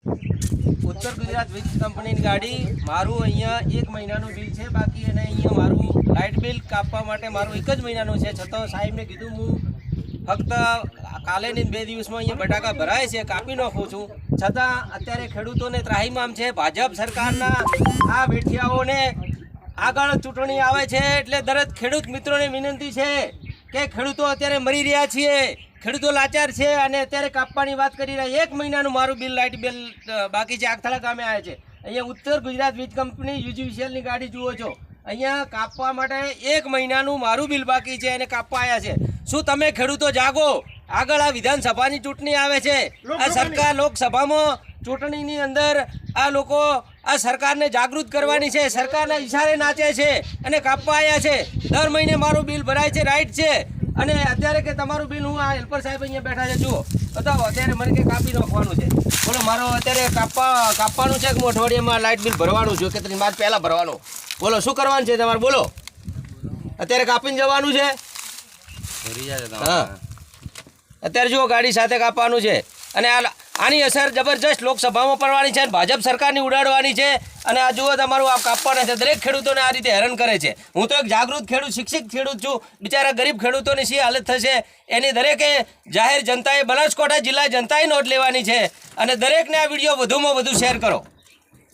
ઉત્તર ગુજરાત વીજ કંપનીની ગાડી મારું અહીંયા 1 મહિનાનું બિલ છે બાકી અને અહીંયા મારું લાઇટ બિલ કાપવા માટે મારું 1 જ મહિનાનું છે છતાં સાહેબને કીધું હું ફક્ત કાલે ને 2 દિવસમાં અહીંયા બટાકા ભરાય છે કાપી નાખું છું છતાં અત્યારે ખેડૂતોને ત્રાહિમામ છે ભાજપ સરકારના આ વેઠિયાઓને આગળ ચૂંટણી આવે છે એટલે દરેક ખેડૂત મિત્રોને વિનંતી છે કે ખેડૂતો અત્યારે મરી રહ્યા છીએ ખેડૂતો લાચાર છે અને અત્યારે કાપવાની વાત કરી રહ્યા 1 મહિનાનું મારું બિલ લાઇટ બિલ બાકી છે આગથળા ગામે આવે છે અહીંયા ઉત્તર ગુજરાત વીજ કંપની યુજીવીસીએલની ગાડી જુઓ છો અહીંયા કાપવા માટે 1 મહિનાનું મારું બિલ બાકી છે અને કાપવા આવ્યા છે શું તમે ખેડૂતો જાગો આગળ આ વિધાનસભાની ચૂંટણી આવે છે આ સરકાર લોકસભામાં ચૂંટણીની અંદર આ લોકો આ સરકારને જાગૃત કરવાની છે સરકારના ઇશારે નાચે છે અને કાપવા આવ્યા છે દર મહિને મારું બિલ ભરાય છે રાઈટ છે અને અત્યારે કે તમારું બિલ હું આ હેલ્પર સાહેબ અહીંયા બેઠા છે જુઓ બતાવો અત્યારે મને કે કાપી નાખવાનું છે બોલો મારો અત્યારે કાપવાનું છે કે હું અઠવાડિયામાં લાઇટ બિલ ભરવાનું છે કે મારે પહેલાં ભરવાનું બોલો શું કરવાનું છે તમારે બોલો અત્યારે કાપીને જવાનું છે હા અત્યારે જુઓ ગાડી સાથે કાપવાનું છે અને આની અસર જબરજસ્ત લોકસભામાં પડવાની છે અને ભાજપ સરકારની ઉડાડવાની છે અને આ જુઓ તમારું આ કાપવાના છે દરેક ખેડૂતોને આ રીતે હેરાન કરે છે હું તો એક જાગૃત ખેડૂત શિક્ષિત ખેડૂત છું બિચારા ગરીબ ખેડૂતોની શી હાલત થશે એની દરેકે જાહેર જનતાએ બનાસકાંઠા જિલ્લા જનતાએ નોંધ લેવાની છે અને દરેકને આ વિડીયો વધુમાં વધુ શેર કરો।